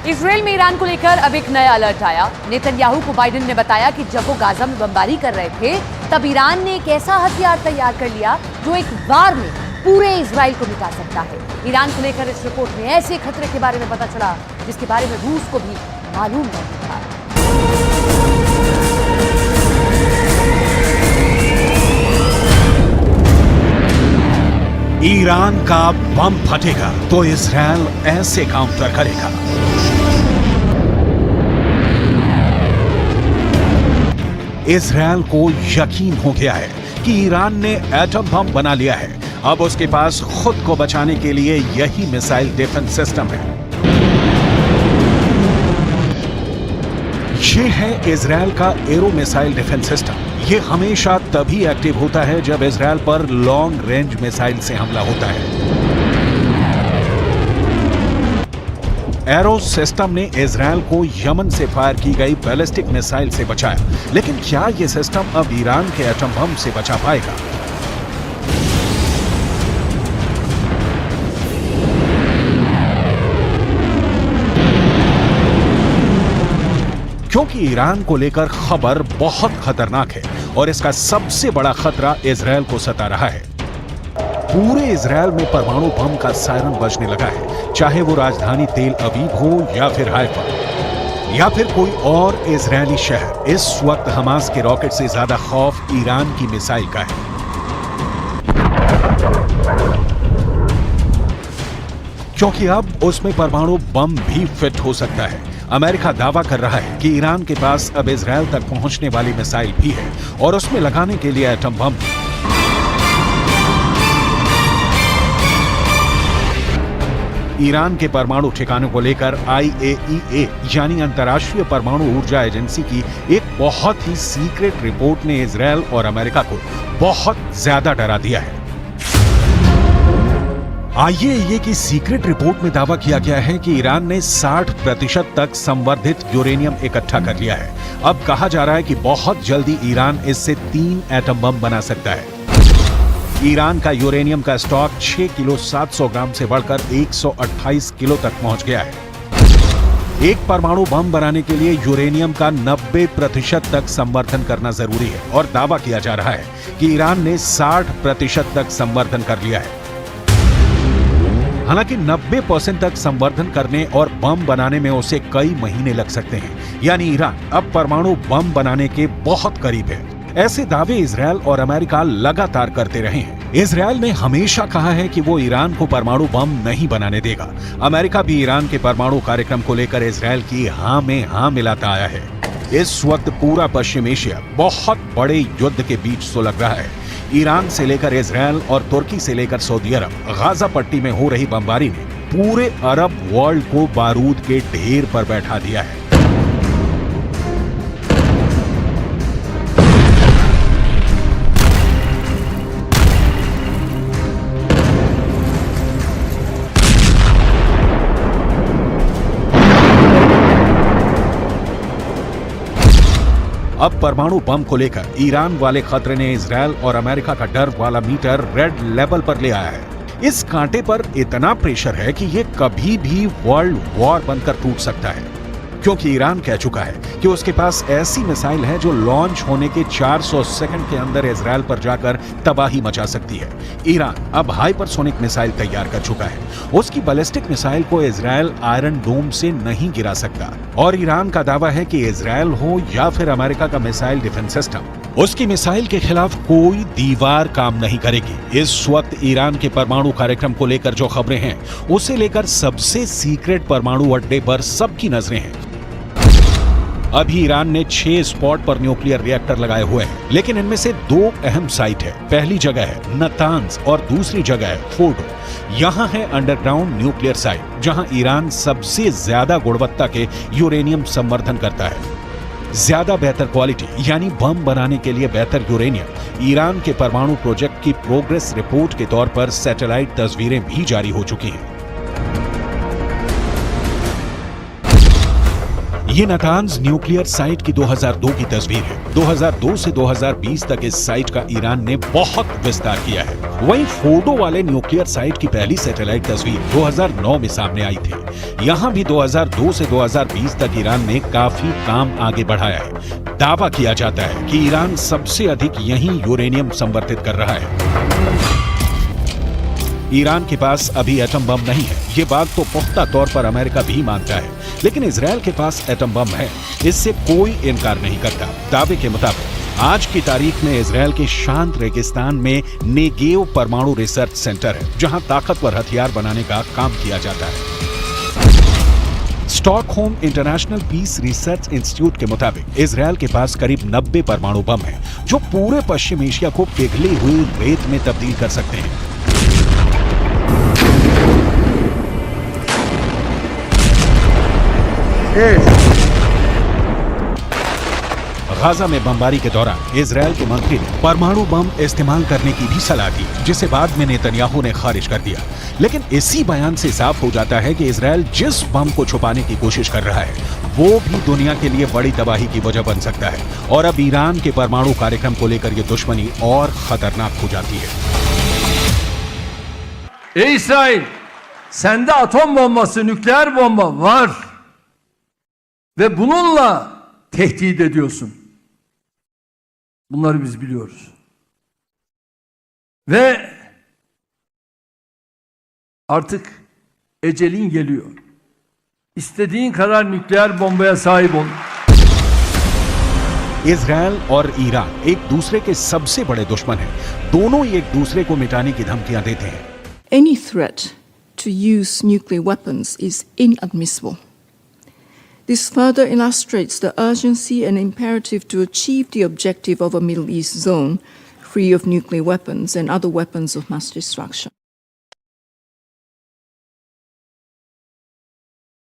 Israel में Iran को लेकर अब एक नया अलर्ट आया। नेतन्याहू को बाइडेन ने बताया कि जब वो गाजा में बमबारी कर रहे थे तब ईरान ने एक ऐसा हथियार तैयार कर लिया जो एक बार में पूरे इजराइल को मिटा सकता है। ईरान को लेकर इस रिपोर्ट में ऐसे खतरे के बारे में पता चला जिसके बारे में रूस को भी मालूम नहीं था। ईरान का बम फटेगा तो इजराइल ऐसे काउंटर करेगा। इजराइल को यकीन हो गया है कि ईरान ने एटम बम बना लिया है। अब उसके पास खुद को बचाने के लिए यही मिसाइल डिफेंस सिस्टम है। ये है इजराइल का एरो मिसाइल डिफेंस सिस्टम। ये हमेशा तभी एक्टिव होता है जब इजराइल पर लॉन्ग रेंज मिसाइल से हमला होता है। एरो सिस्टम ने इजराइल को यमन से फायर की गई बैलिस्टिक मिसाइल से बचाया, लेकिन क्या यह सिस्टम अब ईरान के एटम बम से बचा पाएगा? क्योंकि ईरान को लेकर खबर बहुत खतरनाक है और इसका सबसे बड़ा खतरा इजराइल को सता रहा है। पूरे इजराइल में परमाणु बम का सायरन बजने लगा है, चाहे वो राजधानी तेल अवीव हो या फिर हाइफा या फिर कोई और इजरायली शहर। इस वक्त हमास के रॉकेट से ज्यादा खौफ ईरान की मिसाइल का है। क्योंकि अब उसमें परमाणु बम भी फिट हो सकता है। अमेरिका दावा कर रहा है कि ईरान के पास अब इजराइल तक पहुंचने वाली मिसाइल भी है और उसमें लगाने के लिए एटम बम। ईरान के परमाणु ठिकानों को लेकर IAEA यानी अंतर्राष्ट्रीय परमाणु ऊर्जा एजेंसी की एक बहुत ही सीक्रेट रिपोर्ट ने इजराइल और अमेरिका को बहुत ज्यादा डरा दिया है। IAEA की सीक्रेट रिपोर्ट में दावा किया गया है कि ईरान ने 60% तक संवर्धित यूरेनियम इकट्ठा कर लिया है। अब कहा जा रहा है कि बहुत जल्दी ईरान इससे 3 एटम बम बना सकता है। ईरान का यूरेनियम का स्टॉक 6 किलो 700 ग्राम से बढ़कर 128 किलो तक पहुंच गया है। एक परमाणु बम बनाने के लिए यूरेनियम का 90% तक संवर्धन करना जरूरी है और दावा किया जा रहा है कि ईरान ने 60% तक संवर्धन कर लिया है। हालांकि 90% तक संवर्धन करने और बम बनाने में उसे कई महीने लग सकते हैं, यानी ईरान अब परमाणु बम बनाने के बहुत करीब है। ऐसे दावे इजराइल और अमेरिका लगातार करते रहे हैं। इजराइल ने हमेशा कहा है कि वो ईरान को परमाणु बम नहीं बनाने देगा। अमेरिका भी ईरान के परमाणु कार्यक्रम को लेकर इजराइल की हां में हां मिलाता आया है। इस वक्त पूरा पश्चिम एशिया बहुत बड़े युद्ध के बीच सुलग रहा है। ईरान से लेकर इजराइल और तुर्की से लेकर सऊदी अरब, गाजा पट्टी में हो रही बमबारी ने पूरे अरब वर्ल्ड को बारूद के ढेर पर बैठा दिया है। अब परमाणु बम को लेकर ईरान वाले खतरे ने इजराइल और अमेरिका का डर वाला मीटर रेड लेवल पर ले आया है। इस कांटे पर इतना प्रेशर है कि ये कभी भी वर्ल्ड वॉर बनकर टूट सकता है, क्योंकि ईरान कह चुका है कि उसके पास ऐसी मिसाइल है जो लॉन्च होने के 400 सेकंड के अंदर इजराइल पर जाकर तबाही मचा सकती है। ईरान अब हाइपरसोनिक मिसाइल तैयार कर चुका है। उसकी बैलिस्टिक मिसाइल को इजराइल आयरन डोम से नहीं गिरा सकता और ईरान का दावा है कि इजराइल हो या फिर अमेरिका का मिसाइल डिफेंस सिस्टम, उसकी मिसाइल के खिलाफ कोई दीवार काम नहीं करेगी। इस वक्त ईरान के परमाणु कार्यक्रम को लेकर जो खबरें हैं, उसे लेकर सबसे सीक्रेट परमाणु अड्डे पर सबकी नजरें हैं। अभी ईरान ने 6 स्पॉट पर न्यूक्लियर रिएक्टर लगाए हुए हैं, लेकिन इनमें से 2 अहम साइट है। पहली जगह है नतांज और दूसरी जगह है फोर्डो। यहाँ है अंडरग्राउंड न्यूक्लियर साइट, जहाँ ईरान सबसे ज्यादा गुणवत्ता के यूरेनियम संवर्धन करता है। ज्यादा बेहतर क्वालिटी यानी बम बनाने के लिए बेहतर यूरेनियम ईरान के परमाणु प्रोजेक्ट की प्रोग्रेस रिपोर्ट के तौर पर सैटेलाइट तस्वीरें भी जारी हो चुकी हैं। ये नातान्ज न्यूक्लियर साइट की 2002 की तस्वीर है। 2002 से 2020 तक इस साइट का ईरान ने बहुत विस्तार किया है। वहीं फोर्डो वाले न्यूक्लियर साइट की पहली सैटेलाइट तस्वीर 2009 में सामने आई थी। यहाँ भी 2002 से 2020 तक ईरान ने काफी काम आगे बढ़ाया है। दावा किया जाता है कि ईरान सबसे अधिक यहीं यूरेनियम संवर्धित कर रहा है। ईरान के पास अभी एटम बम नहीं है, ये बात तो पुख्ता तौर पर अमेरिका भी मानता है, लेकिन इजराइल के पास एटम बम है, इससे कोई इनकार नहीं करता। दावे के मुताबिक आज की तारीख में इजराइल के शांत रेगिस्तान में नेगेव परमाणु रिसर्च सेंटर है, जहां ताकतवर हथियार बनाने का काम किया जाता है। Stockholm International Peace Research Institute के मुताबिक इजराइल के पास करीब 90 परमाणु बम हैं, जो पूरे पश्चिम एशिया को पिघली हुई रेत में तब्दील कर सकते हैं। गाजा में बमबारी के दौरान इजराइल के मंत्री ने परमाणु बम इस्तेमाल करने की भी सलाह दी, जिसे बाद में नेतन्याहू ने खारिज कर दिया। लेकिन इसी बयान से साफ हो जाता है कि इजराइल जिस बम को छुपाने की कोशिश कर रहा है, वो भी दुनिया के लिए बड़ी तबाही की वजह बन सकता है। और अब ईरान के परमाणु कार्यक्रम को लेकर ये दुश्मनी और खतरनाक हो जाती है। İsrail, sende atom bombası, nükleer bomba var ve bununla tehdit ediyorsun. Bunları biz biliyoruz. Ve artık ecelin geliyor. İstediğin kadar nükleer bombaya sahip ol. Israel और ईरान एक दूसरे के सबसे बड़े दुश्मन हैं। दोनों ही एक दूसरे को मिटाने की धमकियां देते हैं। Any threat to use nuclear weapons is inadmissible. This further illustrates the urgency and imperative to achieve the objective of a Middle East zone free of nuclear weapons and other weapons of mass destruction.